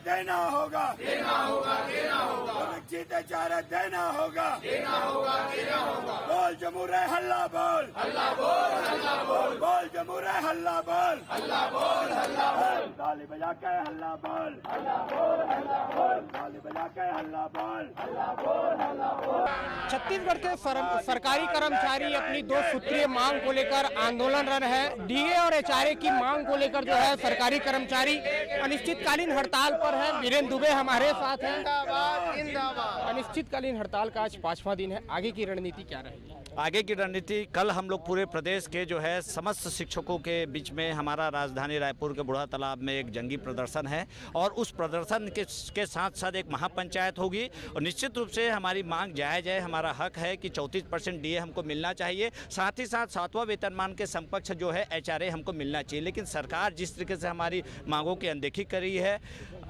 देना होगा, देना होगा, देना होगा, देना होगा, देना होगा, देना होगा। बोल जमूरे हल्ला बोल, हल्ला बोल, हल्ला बोल, बोल जमूरे हल्ला बोल, हल्ला बोल, हल्ला बोल, ताली बजा के हल्ला बोल, हल्ला बोल, हल्ला बोल, ताली बजा के हल्ला बोल, हल्ला बोल, हल्ला बोल। छत्तीसगढ़ के सरकारी कर्मचारी अपनी 2 सूत्रीय मांग को लेकर आंदोलनरत है। डीए और एचआरए की मांग को लेकर जो है सरकारी कर्मचारी अनिश्चितकालीन हड़ताल पर है। वीरेंद्र दुबे हमारे साथ हैं। अनिश्चितकालीन हड़ताल का आज 5वां दिन है, आगे की रणनीति क्या रहेगी? आगे की रणनीति कल हम लोग पूरे प्रदेश के जो है समस्त शिक्षकों के बीच में हमारा राजधानी रायपुर के बूढ़ा तालाब में एक जंगी प्रदर्शन है और उस प्रदर्शन के साथ साथ एक महापंचायत होगी और निश्चित रूप से हमारी मांग जायज़ है। हमारा हक है कि 34% डीए हमको मिलना चाहिए, साथ ही साथ 7वां वेतनमान के समकक्ष जो है एचआरए हमको मिलना चाहिए। लेकिन सरकार जिस तरीके से हमारी मांगों की अनदेखी करी है,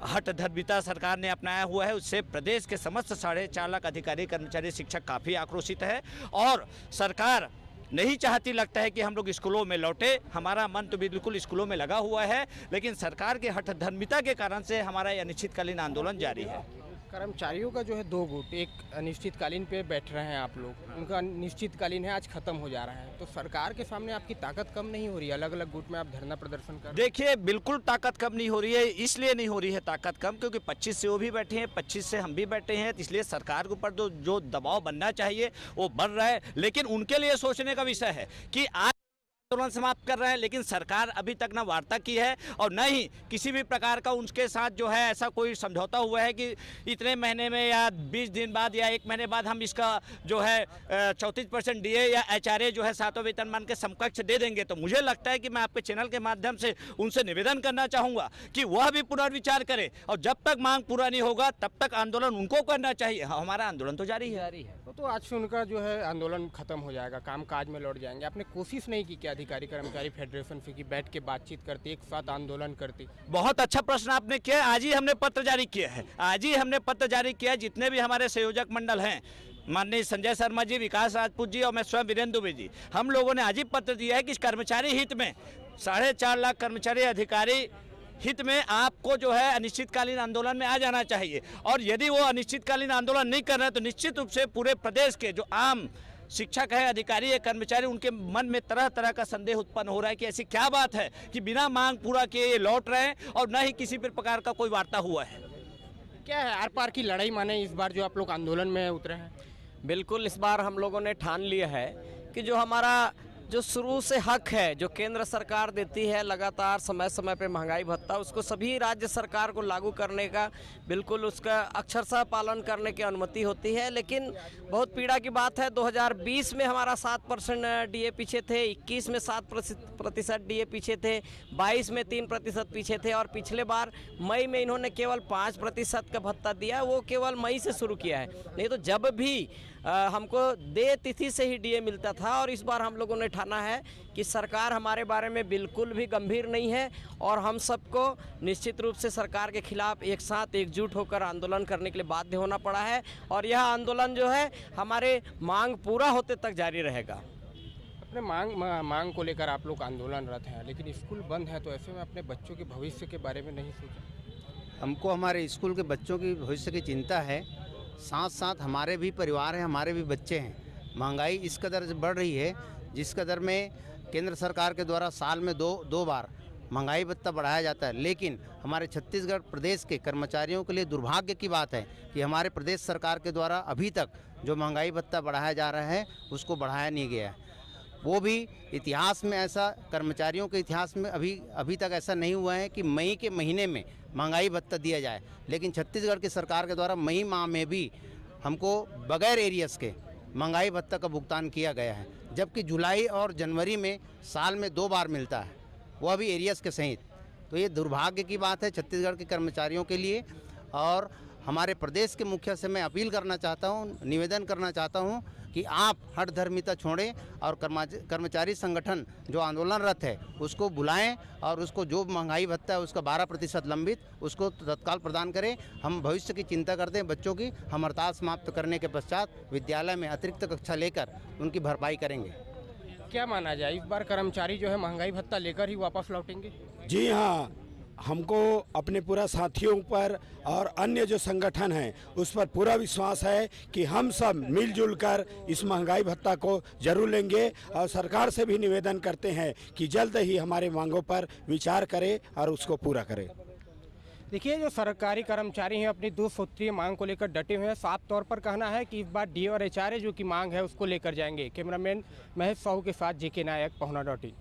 हठधर्मिता सरकार ने अपनाया हुआ है, उससे प्रदेश के समस्त 4.5 लाख अधिकारी कर्मचारी शिक्षक काफ़ी आक्रोशित है और सरकार नहीं चाहती लगता है कि हम लोग स्कूलों में लौटे। हमारा मन तो बिल्कुल स्कूलों में लगा हुआ है, लेकिन सरकार के हठधर्मिता के कारण से हमारा ये अनिश्चितकालीन आंदोलन जारी है। कर्मचारियों का जो है 2 गुट, एक अनिश्चितकालीन पे बैठ रहे हैं आप लोग, उनका अनिश्चितकालीन है, आज खत्म हो जा रहा है, तो सरकार के सामने आपकी ताकत कम नहीं हो रही है? अलग अलग गुट में आप धरना प्रदर्शन कर, देखिए बिल्कुल ताकत कम नहीं हो रही है। इसलिए नहीं हो रही है ताकत कम क्योंकि 25 से वो भी बैठे हैं, 25 से हम भी बैठे हैं, इसलिए सरकार के ऊपर जो दबाव बनना चाहिए वो बन रहा है। लेकिन उनके लिए सोचने का विषय है कि आज आंदोलन समाप्त कर रहे हैं, लेकिन सरकार अभी तक न वार्ता की है और न ही किसी भी प्रकार का उनके साथ जो है ऐसा कोई समझौता हुआ है कि इतने महीने में या 20 दिन बाद या 1 महीने बाद हम इसका जो है 34% डीए या एचआरए जो है 7वां वेतनमान के समकक्ष दे देंगे। तो मुझे लगता है कि मैं आपके चैनल के माध्यम से उनसे निवेदन करना चाहूँगा कि वह भी पुनर्विचार करें और जब तक मांग पूरा नहीं होगा तब तक आंदोलन उनको करना चाहिए। हमारा आंदोलन तो जारी है। तो आज से उनका जो है आंदोलन खत्म हो जाएगा, काम काज में लौट जाएंगे। आपने कोशिश नहीं की क्या अधिकारी कर्मचारी फेडरेशन से कि बैठ के बातचीत करते, एक साथ आंदोलन करते? बहुत अच्छा प्रश्न आपने किया। आज ही हमने पत्र जारी किया है, आज ही हमने पत्र जारी किया है। जितने भी हमारे संयोजक मंडल हैं, माननीय संजय शर्मा जी, विकास राजपूत जी और मैं स्वयं वीरेंद्र दुबे जी, हम लोगों ने आज ही पत्र दिया है कि इस कर्मचारी हित में 4.5 लाख कर्मचारी अधिकारी हित में आपको जो है अनिश्चितकालीन आंदोलन में आ जाना चाहिए। और यदि वो अनिश्चितकालीन आंदोलन नहीं कर रहे तो निश्चित रूप से पूरे प्रदेश के जो आम शिक्षक है, अधिकारी है, कर्मचारी, उनके मन में तरह तरह का संदेह उत्पन्न हो रहा है कि ऐसी क्या बात है कि बिना मांग पूरा किए ये लौट रहे हैं और न ही किसी भी प्रकार का कोई वार्ता हुआ है। क्या है आर पार की लड़ाई माने इस बार जो आप लोग आंदोलन में उतरे हैं? बिल्कुल, इस बार हम लोगों ने ठान लिया है कि जो हमारा जो शुरू से हक है, जो केंद्र सरकार देती है लगातार समय समय पे महंगाई भत्ता, उसको सभी राज्य सरकार को लागू करने का बिल्कुल उसका अक्षरशः पालन करने की अनुमति होती है। लेकिन बहुत पीड़ा की बात है, 2020 में हमारा 7% डीए पीछे थे, 21 में 7% डीए पीछे थे, 22 में 3% पीछे थे और पिछले बार मई में इन्होंने केवल 5% का भत्ता दिया, वो केवल मई से शुरू किया है। नहीं तो जब भी हमको दे तिथि से ही डीए मिलता था। और इस बार हम लोगों ने ठाना है कि सरकार हमारे बारे में बिल्कुल भी गंभीर नहीं है और हम सबको निश्चित रूप से सरकार के खिलाफ एक साथ एकजुट होकर आंदोलन करने के लिए बाध्य होना पड़ा है और यह आंदोलन जो है हमारे मांग पूरा होते तक जारी रहेगा। अपने मांग को लेकर आप लोग आंदोलनरत हैं, लेकिन स्कूल बंद है, तो ऐसे में अपने बच्चों के भविष्य के बारे में नहीं सोचा? हमको हमारे स्कूल के बच्चों की भविष्य की चिंता है, साथ साथ हमारे भी परिवार हैं, हमारे भी बच्चे हैं। महंगाई इस कदर बढ़ रही है जिस कदर में केंद्र सरकार के द्वारा साल में दो बार महंगाई भत्ता बढ़ाया जाता है, लेकिन हमारे छत्तीसगढ़ प्रदेश के कर्मचारियों के लिए दुर्भाग्य की बात है कि हमारे प्रदेश सरकार के द्वारा अभी तक जो महंगाई भत्ता बढ़ाया जा रहा है उसको बढ़ाया नहीं गया है। वो भी इतिहास में ऐसा, कर्मचारियों के इतिहास में अभी तक ऐसा नहीं हुआ है कि मई के महीने में महंगाई भत्ता दिया जाए, लेकिन छत्तीसगढ़ की सरकार के द्वारा मई माह में भी हमको बगैर एरियर्स के महंगाई भत्ता का भुगतान किया गया है, जबकि जुलाई और जनवरी में साल में 2 बार मिलता है, वह भी एरियर्स के सहित। तो ये दुर्भाग्य की बात है छत्तीसगढ़ के कर्मचारियों के लिए। और हमारे प्रदेश के मुखिया से मैं अपील करना चाहता हूँ, निवेदन करना चाहता हूँ कि आप हठधर्मिता छोड़ें और कर्मचारी संगठन जो आंदोलनरत है उसको बुलाएं और उसको जो महंगाई भत्ता है उसका 12% लंबित उसको तत्काल प्रदान करें। हम भविष्य की चिंता करते हैं बच्चों की। हम हड़ताल समाप्त करने के पश्चात विद्यालय में अतिरिक्त कक्षा लेकर उनकी भरपाई करेंगे। क्या माना जाए, इस बार कर्मचारी जो है महंगाई भत्ता लेकर ही वापस लौटेंगे? जी हाँ, हमको अपने पूरा साथियों पर और अन्य जो संगठन हैं उस पर पूरा विश्वास है कि हम सब मिलजुल कर इस महंगाई भत्ता को जरूर लेंगे और सरकार से भी निवेदन करते हैं कि जल्द ही हमारे मांगों पर विचार करे और उसको पूरा करे। देखिए, जो सरकारी कर्मचारी हैं अपनी 2 सूत्रीय मांग को लेकर डटे हुए हैं। साफ तौर पर कहना है कि इस बार डीए और एचआरए जो की मांग है उसको लेकर जाएंगे। कैमरामैन महेश साहू के साथ जेके नायक, पहुना डॉट इन।